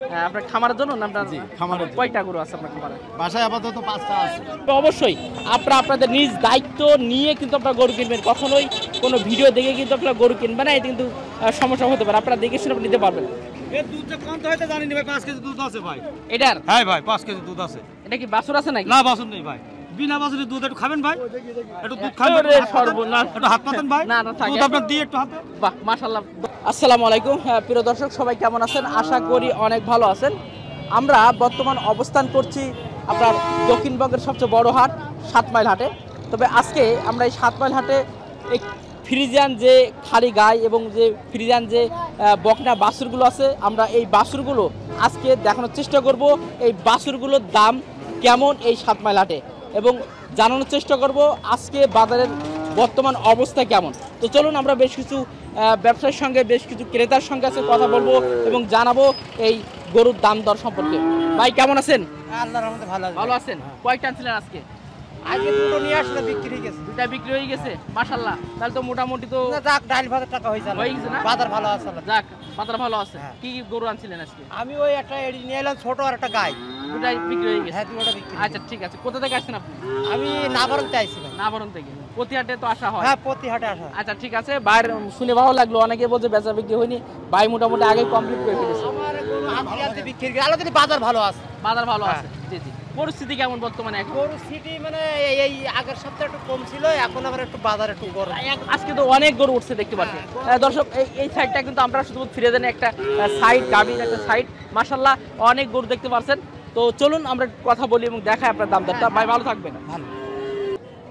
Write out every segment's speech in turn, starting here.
আপনার খামারের জন্য নামটা? জি, খামারের জন্য। কয়টা গরু আছে আপনার খামারে? বাসায় আপাতত 5টা আছে। তো অবশ্যই আপনারা আপনাদের নিজ দায়িত্ব নিয়ে কিন্তু আপনারা গরু কিনবেন। কখনোই কোনো ভিডিও দেখে কিন্তু আপনারা গরু কিনবেন না, এটা কিন্তু সমস্যা হতে পারে। আপনারা দেখে শুনে আপনি নিতে পারবেন। এর দুধটা কম তো হইতে জানি না ভাই, 5 কেজি দুধ আছে ভাই। এটার হ্যাঁ ভাই, 5 কেজি দুধ আছে। এটা কি বাছুর আছে নাকি? না বাছুর নেই ভাই। বিনা বাছুরের দুধ একটু খাবেন ভাই? একটু দুধ খাবেন? আরে সর্বনাশ। একটু হাত পাতেন ভাই? না, না, থাকে। দুধ আপনার দিয়ে একটু হাতে। বাহ, মাশাআল্লাহ। আসসালামু আলাইকুম প্রিয় দর্শক, সবাই কেমন আছেন? আশা করি অনেক ভালো আছেন। আমরা বর্তমান অবস্থান করছি আপনার দক্ষিণবঙ্গের সবচেয়ে বড় হাট 7 মাইল হাটে। তবে আজকে আমরা এই 7 মাইল হাটে এই ফ্রিজিয়ান যে খালি গাই এবং যে ফ্রিজিয়ান যে বকনা বাছুরগুলো আছে, আমরা এই বাছুরগুলো আজকে দেখানোর চেষ্টা করব। এই বাছুরগুলোর দাম কেমন এই 7 মাইল হাটে এবং জানানোর চেষ্টা করব আজকে বাজারের বর্তমান অবস্থা কেমন। তো চলুন আমরা বেশ কিছু ব্যবসায়ীর সঙ্গে, বেশ কিছু ক্রেতার সঙ্গে আছে কথা বলবো এবং জানাবো এই গরুর দাম দর সম্পর্কে। ভাই কেমন আছেন? আল্লাহর রহমতে ভালো আছে। ভালো আছেন? কয়টা আনছিলেন আজকে? আজকে দুটো নিয়ে আসলে বিক্রি হয়ে গেছে। দুটা বিক্রি হয়ে গেছে, মাশাআল্লাহ। তাহলে তো মোটামুটি তো না, যাক, 2,500 টাকা হয়েছে হয়ে গেছে না? বাজার ভালো আছে। যাক, বাজার ভালো আছে। হ্যাঁ। কি কি গরু আনছিলেন আজকে? আমি ওই একটা এডি নিয়ে এলাম, ছোট আর একটা গাই। দুটাই বিক্রি হয়ে গেছে? হ্যাঁ, দুটোটা বিক্রি। আচ্ছা ঠিক আছে। কোথা থেকে আসছেন আপনি? আমি নাবারণ চাইছি ভাই। নাবরণ থেকে। প্রতি হাটে তো আসা হয়? হ্যাঁ, প্রতি হাটে আসা। আচ্ছা ঠিক আছে। বাইরে শুনে ভালো লাগলো, অনেকে বলছে বেচা বিক্রি হয়নি, ভাই মোটামুটি আগে কমপ্লিট করে ফেলেছে। আমার গরু হাতে হাতে বিক্রি করে আলো, কিন্তু বাজার ভালো আছে। বাজার ভালো হ্যাঁ। আছে। জি জি। পরিস্থিতি কেমন বর্তমানে এখন? গরু সিটি মানে এই আগের সপ্তাহে একটু কম ছিল, এখন আবার একটু বাজার একটু গরম। আজকে তো অনেক গরু উঠছে দেখতে পাচ্ছি। দর্শক, এই সাইডটা কিন্তু আমরা শুধু ফ্রিজিয়ানের একটা সাইড, গাভীর একটা সাইড। মাশাআল্লাহ অনেক গরু দেখতে পাচ্ছেন। তো চলুন আমরা কথা বলি এবং দেখাই আপনার দাম দরটা। ভাই ভালো থাকবেন। ভালো।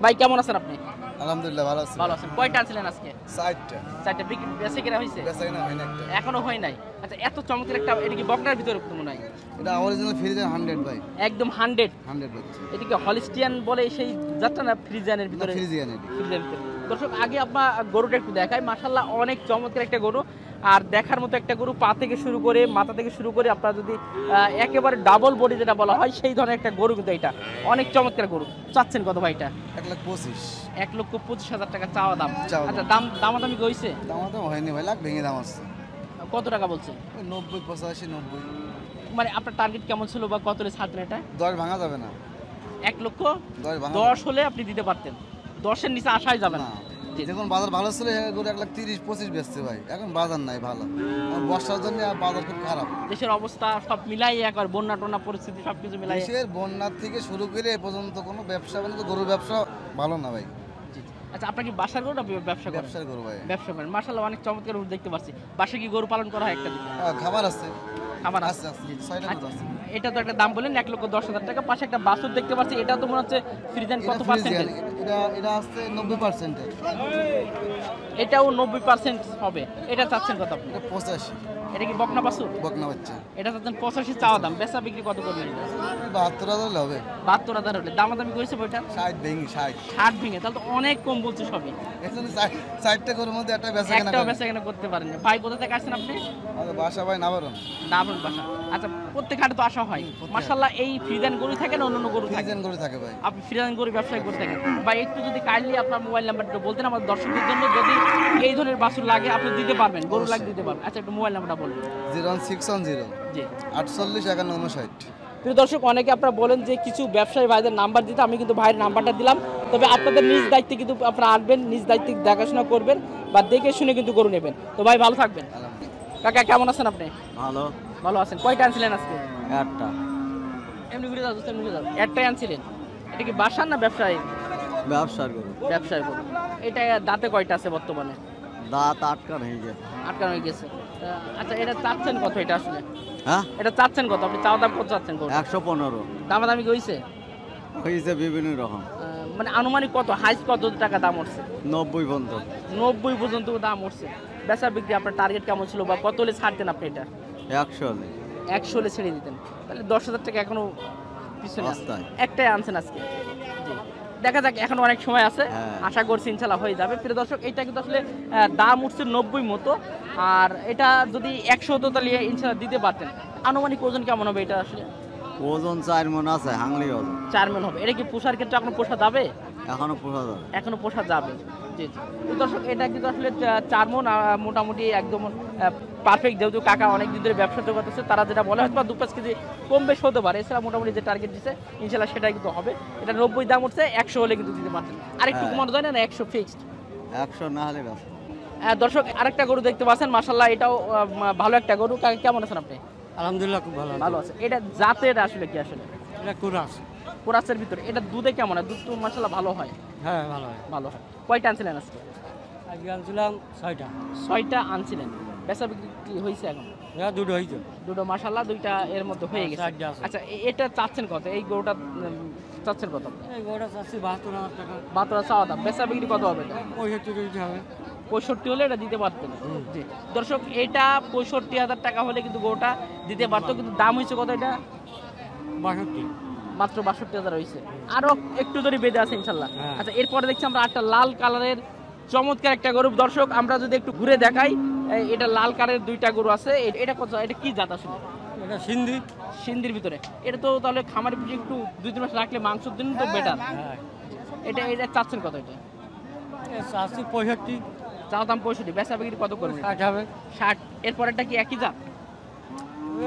ভাই কেমন আছেন আপনি? আলহামদুলিল্লাহ ভালো আছি। ভালো আছেন। কয়টা আনছিলেন আজকে? 60টা। 4টা বিক্রি বেচে কেনা হয়েছে? বেচা কিনা হয় না একটা। এখনো হয় নাই। আচ্ছা, এত চমৎকার একটা, এটা কি বকনার ভিতরে মনে হয়? এটা অরিজিনাল ফ্রিজিয়ান 100 ভাই। একদম 100। 100 বাচ্চা। এটা কি হলিস্টিয়ান বলে সেই যাত্রা না ফ্রিজিয়ানের ভিতরে? ফ্রিজিয়ান এটি। ফ্রিজের ভিতরে। দর্শক, আগে আপনার গরুটা একটু দেখাই। মাশাআল্লাহ অনেক চমৎকার একটা গরু, আর দেখার মতো একটা গরু। পা থেকে শুরু করে, মাথা থেকে শুরু করে, আপনারা যদি একেবারে ডাবল বডি যেটা বলা হয় সেই ধরনের একটা গরু, কিন্তু এটা অনেক চমৎকার গরু। চাচ্ছেন কত ভাই এটা? 1,25,000। 1,25,000 টাকা চাওয়া দাম। চাওয়া দাম। আচ্ছা, দামাদামি হয়েছে? দাম তো হয়নি ভাই, লাখ ভেঙে দাম আছে। কত টাকা বলছে? ওই 90, 85, 90। মানে আপনার টার্গেট কেমন ছিল বা কত ছাড়তেন এটা? 10 ভাঙা যাবে না। 1,10,000 ভাঙা 10 হলে আপনি দিতে পারতেন। 10-এর নিচে আসাই যাবে না। না। যখন বাজার ভালো ছিল গরু 1,30,25 বেচছে ভাই। এখন বাজার নাই ভালো। বর্ষার জন্য বাজার খুব খারাপ। দেশের অবস্থা সব মিলাই, একবার বন্যা টন্যা পরিস্থিতি সবকিছু মিলাই। দেশের বন্যার থেকে শুরু করে এ পর্যন্ত কোনো ব্যবসা বাণিজ্য, গরুর ব্যবসা ভালো না ভাই। আচ্ছা, আপনার কি বাসার গরু না ব্যবসা করেন? ব্যবসার গরু ভাই। ব্যবসা করেন। মাশাআল্লাহ অনেক চমৎকার গরু দেখতে পাচ্ছি। বাসায় কি গরু পালন করা হয় একটা দিকে? খাবার আছে। খাবার আছে, আছে। আছে। 6টা গরু আছে। এটা তো একটা দাম বললেন 1,10,000 টাকা। পাশে একটা বাছুর দেখতে পাচ্ছি, এটা তো মনে হচ্ছে ফ্রিজিয়ান কত পার্সেন্টেজ? এটা আছে 90%। এটাও 90% হবে। এটা চাচ্ছেন কত আপনি? এটা 85। এটা কি বকনা বাছুর? বকনা বাচ্চা। এটা চাচ্ছেন 85 চাওয়া দাম। বেচা বিক্রি কত করবেন? 72,000 হবে। 72,000 হলে দামাদামি করেছে বইটা? 60 ভেঙে 60। 60 ভেঙে, তাহলে তো অনেক কম বলছে সবই। এখানে 60টা গরুর মধ্যে একটা বেচা কেনা একটাও করে। বেচা কেনা করতে পারেন না। ভাই কোথা থেকে আসছেন আপনি? আমাদের বাসা ভাই নাবারণ। নাবরণ বাসা। আচ্ছা, প্রত্যেক হাটে তো আসা হয়। মাশাআল্লাহ এই ফ্রিজিয়ান গরু থাকে না অন্যান্য গরু থাকে? ফ্রিজিয়ান গরু থাকে ভাই। আপনি ফ্রিজিয়ান গরু ব্যবসায় করে থাকেন। ভাই একটু যদি কাইন্ডলি আপনার মোবাইল নাম্বারটা বলতেন আমাদের দর্শকদের জন্য, যদি এই ধরনের বাছুর লাগে আপনি দিতে পারবেন, গরু লাগে দিতে পারবেন। আচ্ছা, একটু মোবাইল নাম্বারটা বলবেন। 01610 জি। 48 5159। প্রিয় দর্শক, অনেকে আপনারা বলেন যে কিছু ব্যবসায়ী ভাইদের নাম্বার দিতে, আমি কিন্তু ভাইয়ের নাম্বারটা দিলাম। তবে আপনাদের নিজ দায়িত্বে কিন্তু আপনারা আনবেন, নিজ দায়িত্বে দেখাশোনা করবেন বা দেখে শুনে কিন্তু গরু নেবেন। তো ভাই ভালো থাকবেন। কাকা কেমন আছেন আপনি? ভালো। ভালো আছেন। কয়টা আনছিলেন আজকে? একটা। এমনি ঘুরে যাও, এমনি ঘুরে যাও। একটাই আনছিলেন? এটা কি বাসার না ব্যবসায়ী? ব্যবসার গরু। ব্যবসায়ী গরু। এটা দাঁতে কয়টা আছে বর্তমানে? দাঁত আটকান হয়ে গেছে। আটকানো হয়ে গেছে। আচ্ছা, এটা চাচ্ছেন কত এটা আসলে? হ্যাঁ, এটা চাচ্ছেন কত আপনি? চাওয়া দাম কত চাচ্ছেন? 115 দামাদামি হয়েছে? হয়েছে বিভিন্ন রকম। মানে আনুমানিক কত, হাইস কত টাকা দাম উঠছে? 90 পর্যন্ত। 90 পর্যন্ত দাম উঠছে। বেচা বিক্রি আপনার টার্গেট কেমন ছিল বা কত হলে ছাড়তেন আপনি এটা? 100 হলে। 100 হলে ছেড়ে দিতেন। তাহলে 10,000 টাকা এখনো পিছনে আছে। রাস্তায়। একটাই আনছেন আজকে। জি। দেখা যাক, এখন অনেক সময় আছে। হ্যাঁ। আশা করছি ইনশাল্লাহ হয়ে যাবে। প্রিয় দর্শক, এটা কিন্তু আসলে দাম উঠছে 90 মতো। আর এটা যদি 100 হতো তাহলে ইনশাল্লাহ দিতে পারতেন। আনুমানিক ওজন কেমন হবে এটা আসলে? ওজন 4 মণ আছে, হাংলি ওজন। 4 মণ হবে। এটা কি পোষার ক্ষেত্রে এখন পোষা যাবে? এখনো পোষা যাবে। জি জি। তো দর্শক এটা কিন্তু আসলে 4 মণ মোটামুটি একদম পারফেক্ট, যেহেতু কাকা অনেক দিন ধরে ব্যবসা করতেছে, তারা যেটা বলে হয়তো 2-5 কেজি কম বেশ হতে পারে, এছাড়া মোটামুটি যে টার্গেট দিচ্ছে ইনশাল্লাহ সেটাই কিন্তু হবে। এটা 90 দাম উঠছে, 100 হলে কিন্তু দিতে পারছেন। আরেকটু কমানো যায় না? 100 ফিক্সড? 100 না হলে ব্যবসা। দর্শক আরেকটা গরু দেখতে পাচ্ছেন, মাশাআল্লাহ এটাও ভালো একটা গরু। কাকা কেমন আছেন আপনি? আলহামদুলিল্লাহ খুব ভালো। ভালো আছে। এটা জাতের আসলে কি? আসলে এটা কুরাস। কোরাসের ভিতরে এটা দুধে কেমন হয়? দুধ তো মাশাআল্লাহ ভালো হয়। হ্যাঁ ভালো হয়। ভালো হয়। কয়টা আনছিলেন আজকে? আজকে আনছিলাম 6টা। 6টা আনছিলেন। বেচা বিক্রি কি হয়েছে এখন? এটা দুটো হয়েছে। দুটো মাশাআল্লাহ, দুইটা এর মধ্যে হয়ে গেছে। 4টা আছে। আচ্ছা এটা চাচ্ছেন কত? এই গরুটা চাচ্ছেন কত? এই গরুটা চাচ্ছি 72,000 টাকা। 72 চাওয়া দাম। বেচা বিক্রি কত হবে এটা? 65 দিতে হবে। 65 হলে এটা দিতে পারতেন। জি দর্শক, এটা 65,000 টাকা হলে কিন্তু গরুটা দিতে পারতো, কিন্তু দাম হয়েছে কত এটা? 62। মাত্র 62,000 হয়েছে। আরো একটু যদি বেঁধে আছে ইনশাল্লাহ। হ্যাঁ। আচ্ছা এরপরে দেখছি আমরা একটা লাল কালারের চমৎকার একটা গরু। দর্শক আমরা যদি একটু ঘুরে দেখাই, এটা লাল কালারের দুইটা গরু আছে। এটা কত? এটা কি জাত আসলে? এটা সিন্ধি। সিন্ধির ভিতরে। এটা তো তাহলে খামারের পিছনে একটু 2-3 মাস রাখলে মাংসের জন্য তো বেটার। হ্যাঁ। এটা চাচ্ছেন কত? এটা চাচ্ছি 65। চাওয়া দাম 65, বেচা বিক্রি কত করবেন? 60 হবে। 60। এরপরেরটা কি একই জাত?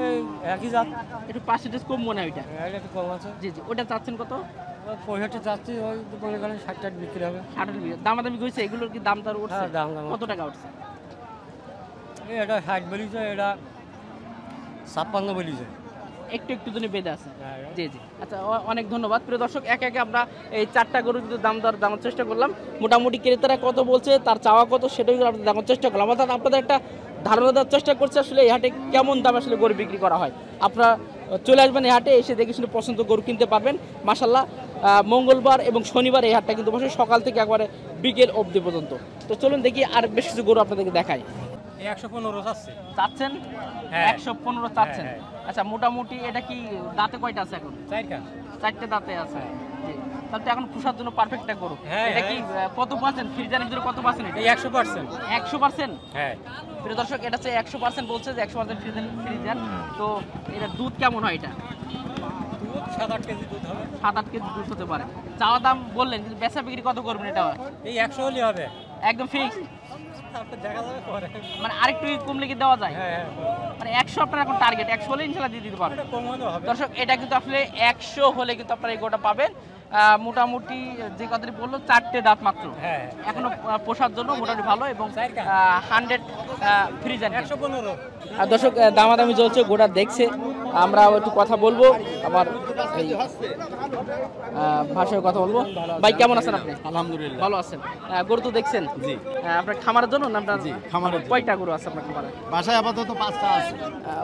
এই একই জাত। একটু পার্সেন্টেজ কম মনে হয় এটা। এটা একটু কম আছে। জি জি। ওটা চাচ্ছেন কত? 65 চাচ্ছি, ওই মনে করেন 60 বিক্রি হবে। 60 দামাদামি হয়েছে? এগুলোর কি দাম তার উঠছে? হ্যাঁ দাম কত টাকা উঠছে? এটা 60 বলিছে, এটা 56 বলিছে। একটু একটু জন্য বেঁধে আছে। হ্যাঁ। জি জি। আচ্ছা অনেক ধন্যবাদ। প্রিয় দর্শক, একে একে আমরা এই 4টা গরু কিন্তু দাম দর জানার চেষ্টা করলাম। মোটামুটি ক্রেতারা কত বলছে, তার চাওয়া কত, সেটাই আমরা জানার চেষ্টা করলাম। অর্থাৎ আপনাদের একটা ধারণা দেওয়ার চেষ্টা করছে আসলে এই হাটে কেমন দাম আসলে গরু বিক্রি করা হয়। আপনারা চলে আসবেন এই হাটে, এসে দেখে শুনে পছন্দ গরু কিনতে পারবেন। মাশাআল্লাহ মঙ্গলবার এবং শনিবার এই হাটটা কিন্তু বসে সকাল থেকে একবারে বিকেল অবধি পর্যন্ত। তো চলুন দেখি আর বেশ কিছু গরু আপনাদেরকে দেখাই। 115 চাচ্ছি। চাচ্ছেন? হ্যাঁ। 115 চাচ্ছেন। হ্যাঁ। আচ্ছা মোটামুটি এটা কি দাঁতে কয়টা আছে এখন? 4টা। 4টে দাঁতে আছে। জি। তাহলে তো এখন পুষার জন্য পারফেক্ট একটা গরু। হ্যাঁ, এটা কি হ্যাঁ। কত পার্সেন্ট ফ্রিজারের ভিতরে কত পার্সেন্ট এটা? 100%। 100%? হ্যাঁ। প্রিয় দর্শক, এটা হচ্ছে 100% বলছে যে 100% ফ্রিজার। তো এটা দুধ কেমন হয় এটা? দুধ 7-8 কেজি দুধ হবে। 7-8 কেজি দুধ হতে পারে। চাওয়া দাম বললেন, কিন্তু বেচা বিক্রি কত করবেন এটা? এই 100 হলে হবে। একদম ফিক্সড? তারপর দেখা যাবে পরে। মানে আরেকটু কমলে কি দেওয়া যায়? হ্যাঁ। মানে 100 আপনার এখন টার্গেট, 100 হলে ইনশাআল্লাহ দিয়ে দিতে পারবেন। এটা কম হলে হবে। দর্শক এটা কিন্তু আসলে 100 হলে কিন্তু আপনারা এই গোটা পাবেন। মোটামুটি যে কথাটি বললো 4টে দাঁত মাত্র। হ্যাঁ। এখনো পোষার জন্য মোটামুটি ভালো এবং 100 ফ্রিজার। 115। দর্শক দামাদামি চলছে, গোটা দেখছে। আমরা একটু কথা বলবো, আমার এই ভাষায় কথা বলবো। ভাই কেমন আছেন আপনি? আলহামদুলিল্লাহ ভালো আছেন। গরু তো দেখছেন? জি। আপনার খামারের জন্য না? আপনার জি, খামারের জন্য। কয়টা গরু আছে আপনার খামারে? বাসায় আপাতত 5টা আছে।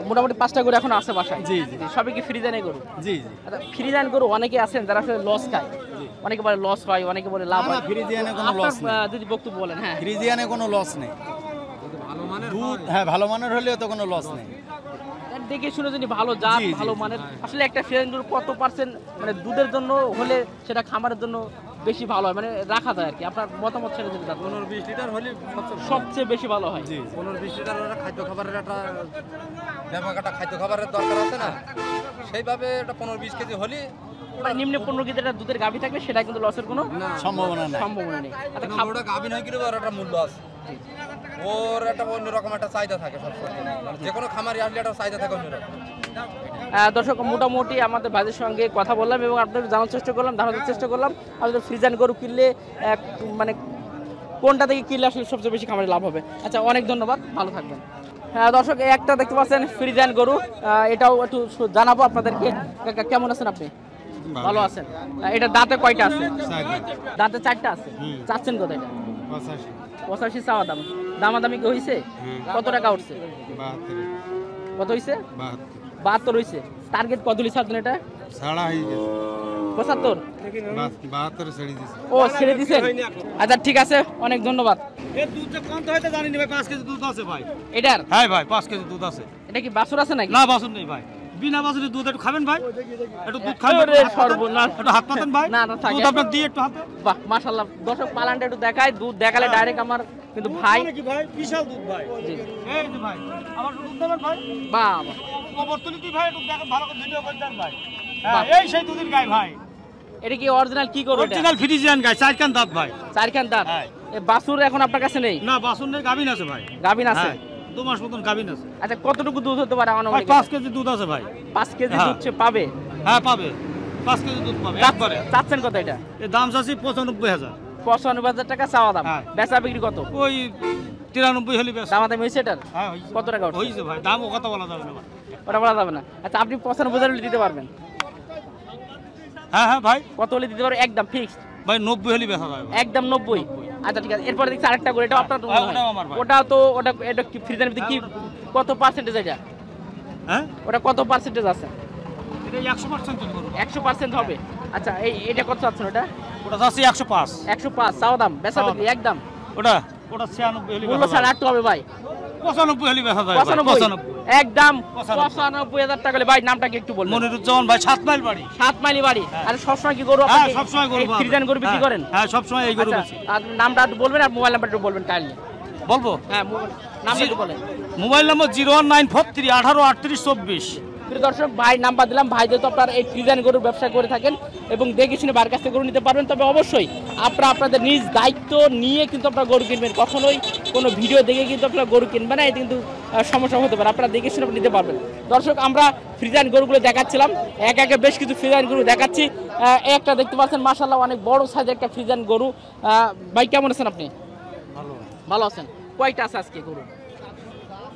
মোটামুটি 5টা গরু এখন আছে বাসায়? জি, জি। সবই কি ফ্রিজানে গরু? জি জি। আচ্ছা ফ্রিজান গরু অনেকে আছেন যারা আসলে লস খায়, অনেকে বলে লস হয়, অনেকে বলে লাভ হয়। ফ্রিজিয়ানে কোনো আপনার, লস নেই। যদি বক্তব্য বলেন। হ্যাঁ ফ্রিজিয়ানে কোনো লস নেই। দুধ হ্যাঁ ভালো মানের হলেও তো কোনো লস নেই। দেখে শুনে যদি ভালো জাত, জি, জি, ভালো মানের আসলে একটা ফ্রিজান গরু কত পার্সেন্ট মানে দুধের জন্য হলে সেটা খামারের জন্য বেশি ভালো হয়, মানে রাখা যায় আর কি। আপনার মতামত সেটা যদি 15-20 লিটার হলে সবচেয়ে বেশি ভালো হয়। জি 15-20 লিটার খাদ্য খাবারের একটা ব্যাপারটা খাদ্য খাবারের দরকার আছে না, সেইভাবে এটা 15-20 কেজি হলে মানে নিম্ন 15 কেজি একটা দুধের গাভী থাকলে সেটা কিন্তু লসের কোনো সম্ভাবনা নাই। সম্ভাবনা নেই। আচ্ছা ওটা গাভী নয় কিন্তু ওর একটা মূল্য আছে, ওর একটা অন্যরকম একটা চাহিদা থাকে সবসময়, যে কোনো খামারে আসলে একটা চাহিদা থাকে অন্যরকম। দর্শক মোটামুটি আমাদের ভাইদের সঙ্গে কথা বললাম এবং আপনাদের জানার চেষ্টা করলাম, ধারণার চেষ্টা করলাম আসলে ফ্রিজান গরু কিনলে মানে কোনটা থেকে কিনলে আসলে সবচেয়ে বেশি খামারে লাভ হবে। আচ্ছা অনেক ধন্যবাদ, ভালো থাকবেন। হ্যাঁ দর্শক একটা দেখতে পাচ্ছেন ফ্রিজান গরু, এটাও একটু জানাবো আপনাদেরকে। কাকা কেমন আছেন আপনি? ভালো আছেন। এটা দাঁতে কয়টা আছে? দাঁতে 4টা আছে। চাচ্ছেন কত এটা? 85 চাওয়া দাম। দামাদামি কি হয়েছে? কত টাকা উঠছে? কত হয়েছে? 72 হয়েছে। টার্গেট কত লিখে ছাড়ছেন এটা? 75? ও ছেড়ে দিছেন। আচ্ছা ঠিক আছে, অনেক ধন্যবাদ। দুধটা কম তো হয়তো জানি না ভাই, 5 কেজি দুধ আছে ভাই। এটার? হ্যাঁ ভাই 5 কেজি দুধ আছে। এটা কি বাছুর আছে নাকি? না বাছুর নেই ভাই, বিনা বাছুরের দুধ। একটু খাবেন ভাই? একটু দুধ খাবেন? আরে সর্বনাশ। একটু হাত পাতেন ভাই? না না থাকে। দুধ আপনার দিয়ে একটু হাতে। বাহ মাশাআল্লাহ। দর্শক পালানটা একটু দেখায়, দুধ দেখালে ডাইরেক্ট আমার কিন্তু ভাই। কি ভাই বিশাল দুধ ভাই। জি এই যে ভাই আমার দুধ দেবেন ভাই? বাহ খবর তুলি তুই ভাই, একটু দেখেন ভালো করে ভিডিও করে দেন ভাই। বাহ। এই সেই দুধের গাই ভাই। এটা কি অরিজিনাল কি করবে? অরিজিনাল ফ্রিজিয়ান গাই, 4 কান দাঁত ভাই। 4 কান দাঁত। হ্যাঁ। এই বাছুর এখন আপনার কাছে নেই? না, বাছুর নেই, গাভিন আছে ভাই। গাভিন আছে? 2 মাস মতন গাভিন আছে। আচ্ছা, কতটুকু দুধ হতে পারে আমার? 5 কেজি দুধ আছে ভাই। 5 কেজি হ্যাঁ। দুধ সে পাবে? হ্যাঁ, পাবে। 5 কেজি দুধ পাবে একবারে। চাচ্ছেন কত এটা? এর দাম চাচ্ছি 95,000। 95,000 টাকা চাওয়া দাম। হ্যাঁ। বেচা বিক্রি কত? ওই 93 হলে বেশ। দামাদামি হয়েছে এটার? হ্যাঁ, হইছে। কত টাকা উঠছে? হইছে ভাই, দামও কথা বলা যাবে না ভাই। ওটা বলা যাবে না। আচ্ছা, আপনি 95,000 হলে দিতে পারবেন? হ্যাঁ হ্যাঁ ভাই। কত হলে দিতে পারবেন একদম ফিক্সড? ভাই 90 হলে বেচা যাবে ভাই। একদম 90? আচ্ছা ঠিক আছে। এরপরে দেখছি আরেকটা করে, এটা আপনার তো মনে হ্যাঁ, হয়। ওটাও আমার ভাই। ওটা তো এটা কি ফ্রিজের ভিতরে কি কত পার্সেন্টেজ এটা? হ্যাঁ, ওটা কত পার্সেন্টেজ আছে? এটা 100% করব। 100% হবে। আচ্ছা, এটা কত চাচ্ছেন ওটা? ওটা চাচ্ছি 105। 105 চাওয়া দাম, বেচা চাওয়া বিক্রি একদম? ওটা 96 হলে মূল্য বেচা ছাড় যাবে। আটটু হবে ভাই? 95 হলে বেচা যাবে ভাই। 95 একদম 95,000 95,000 টাকা হলে। ভাই নামটা কি একটু বলবেন? মনিরুজ্জামান ভাই, 7 মাইল বাড়ি। 7 মাইলি বাড়ি। আর সবসময় কি গরু হ্যাঁ, আপনি সবসময় গরু পাবেন। ফ্রিজেন গরু বিক্রি করেন? হ্যাঁ, সবসময় এই গরু আচ্ছা, বেচি। আর নামটা একটু বলবেন আর মোবাইল নাম্বারটা একটু বলবেন কাইন্ডলি। বলবো? হ্যাঁ, নামটা একটু বলেন। মোবাইল নম্বর 01943 18 38 24। প্রিয় দর্শক, ভাই নাম্বার দিলাম। ভাই যেহেতু আপনার এই ফ্রিজেন গরুর ব্যবসা করে থাকেন এবং দেখে শুনে ভাইয়ের কাছ থেকে গরু নিতে পারবেন, তবে অবশ্যই আপনারা আপনাদের নিজ দায়িত্ব নিয়ে কিন্তু আপনারা গরু কিনবেন। কখনোই কোনো ভিডিও দেখে কিন্তু আপনারা গরু কিনবেন না, এটা কিন্তু সমস্যা হতে পারে। আপনারা দেখে শুনে নিতে পারবেন। দর্শক, আমরা ফ্রিজেন গরুগুলো দেখাচ্ছিলাম, এক একে বেশ কিছু ফ্রিজেন গরু দেখাচ্ছি। এই একটা দেখতে পাচ্ছেন, মাশাআল্লাহ অনেক বড় সাইজের একটা ফ্রিজেন গরু। ভাই কেমন আছেন আপনি? ভালো ভালো আছেন। কয়টা আছে আজকে গরু?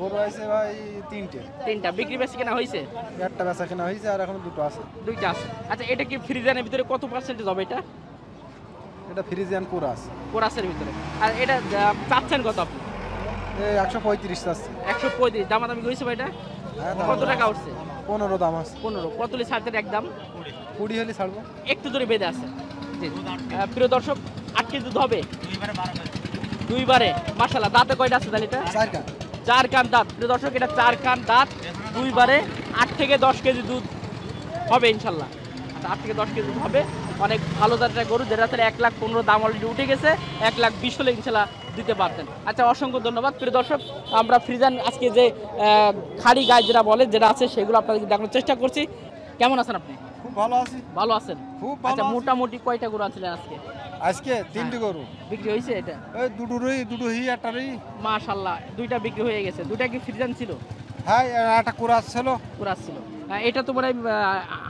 গরু আছে ভাই 3টে। 3টা। বিক্রি বেশি কেনা হয়েছে? একটা বেচা কেনা হয়েছে আর এখন 2টো আছে। 2টা আছে। আচ্ছা, এটা কি ফ্রিজেনের ভিতরে কত পার্সেন্টেজ হবে এটা? এটা ফ্রিজিয়ান পুরো আছে। কোরাসের ভিতরে। আর এটা চাচ্ছেন কত আপনি? এই 135 আছে। 135 দামাদামি হয়েছে ভাই এটা? হ্যাঁ, কত টাকা উঠছে? 15 দাম আছে। 15। কতলি ছাড়তে একদম? 20 হলে ছাড়বো। একটু জোরে বেঁধে আছে। জি। প্রিয় দর্শক, 8 কেজি দুধ হবে? 2 বারে। মাশাআল্লাহ। দাঁতে কয়টা আছে তাহলে এটা? 4 কান। 4 কান দাঁত। প্রিয় দর্শক, এটা 4 কান দাঁত, 2 বারে 8 থেকে 10 কেজি দুধ হবে ইনশাল্লাহ। আচ্ছা, 8 থেকে 10 কেজি দুধ হবে। অনেক ভালো জাতের গরু, যেটা তাহলে 1,15,000 দাম অলরেডি উঠে গেছে। 1,20,000 হলে ইনশাল্লাহ দিতে পারতেন। আচ্ছা, অসংখ্য ধন্যবাদ। প্রিয় দর্শক, আমরা ফ্রিজান আজকে যে খাড়ি গায়ে যেটা বলে যেটা আছে সেগুলো আপনাদেরকে দেখানোর চেষ্টা করছি। কেমন আছেন আপনি? খুব ভালো আছি। ভালো আছেন? খুব ভালো আচ্ছা, আছি। মোটামুটি কয়টা গরু আনছিলেন আজকে? আজকে 3টে গরু। বিক্রি হয়েছে এটা? এই দুটো হি একটারই। মাশাআল্লাহ, 2টা বিক্রি হয়ে গেছে। 2টা কি ফ্রিজান ছিল? হ্যাঁ, একটা কুরাস ছিল। পুরা ছিল। এটা তো মানে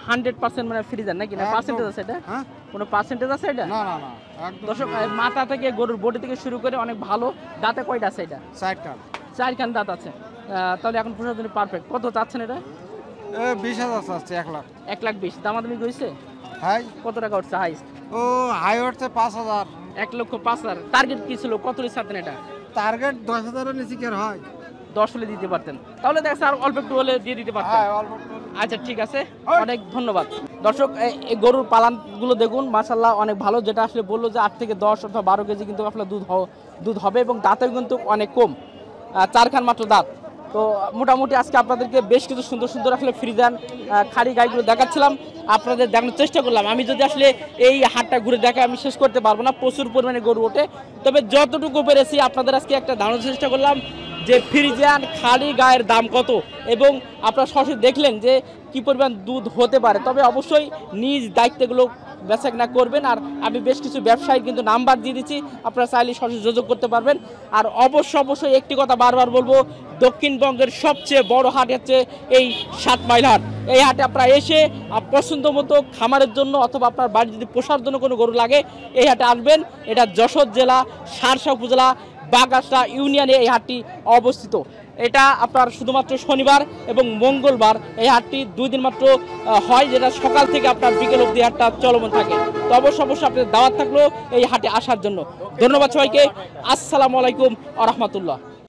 100% মানে ফ্রিজার নাকি? না একদম। পার্সেন্টেজ আছে এটা? হ্যাঁ? কোনো পার্সেন্টেজ আছে এটা? না না না, একদম। দর্শক, মাথা থেকে গরুর বডি থেকে শুরু করে অনেক ভালো। দাঁতে কয়টা আছে এটা? 4 কান। 4 কান দাঁত আছে। তাহলে এখন পোষার জন্য পারফেক্ট। কত চাচ্ছেন এটা? 20,000 আছে। 1 লাখ। 1,20,000 দামাদামি হয়েছে? হাই। কত টাকা উঠছে হাইস্ট? ও হাই উঠছে 5,000। 1,05,000। টার্গেট কি ছিল? কত ছাড়তেন এটা? টার্গেট 10,000 এর নিচে কি আর হয়? 10 হলে দিতে পারতেন। তাহলে দেখা আর অল্প একটু হলে দিয়ে দিতে পারতেন। হ্যাঁ, অল্প একটু। আচ্ছা, ঠিক আছে, অনেক ধন্যবাদ। দর্শক, এই গরুর পালানগুলো দেখুন, মাশাআল্লাহ অনেক ভালো। যেটা আসলে বললো যে 8 থেকে 10 অথবা 12 কেজি কিন্তু আপনার দুধ হবে এবং দাঁতেও কিন্তু অনেক কম। 4 খান মাত্র দাঁত। তো মোটামুটি আজকে আপনাদেরকে বেশ কিছু সুন্দর সুন্দর আসলে ফ্রিজান খাড়ি গাইগুলো দেখাচ্ছিলাম, আপনাদের দেখানোর চেষ্টা করলাম। আমি যদি আসলে এই হাটটা ঘুরে দেখা আমি শেষ করতে পারবো না, প্রচুর পরিমাণে গরু ওঠে। তবে যতটুকু পেরেছি আপনাদের আজকে একটা ধারণার চেষ্টা করলাম যে ফ্রিজিয়ান খালি গায়ের দাম কত, এবং আপনারা সরাসরি দেখলেন যে কি পরিমাণ দুধ হতে পারে। তবে অবশ্যই নিজ দায়িত্বগুলো বেচাকেনা করবেন। আর আমি বেশ কিছু ব্যবসায়ীর কিন্তু নাম্বার দিয়ে দিচ্ছি, আপনারা চাইলে সরাসরি যোগাযোগ করতে পারবেন। আর অবশ্যই একটি কথা বারবার বলবো, দক্ষিণবঙ্গের সবচেয়ে বড় হাট হচ্ছে এই 7 মাইল হাট। এই হাটে আপনারা এসে পছন্দ মতো খামারের জন্য অথবা আপনার বাড়ি যদি পোষার জন্য কোনো গরু লাগে, এই হাটে আসবেন। এটা যশোর জেলা সারসা উপজেলা বাগাসা ইউনিয়নে এই হাটটি অবস্থিত। এটা আপনার শুধুমাত্র শনিবার এবং মঙ্গলবার এই হাটটি 2 দিন মাত্র হয়, যেটা সকাল থেকে আপনার বিকেল অবধি হাটটা চলমান থাকে। তো অবশ্যই আপনাদের দাওয়াত থাকলো এই হাটে আসার জন্য। ধন্যবাদ সবাইকে। আসসালামু আলাইকুম ওয়া রাহমাতুল্লাহ।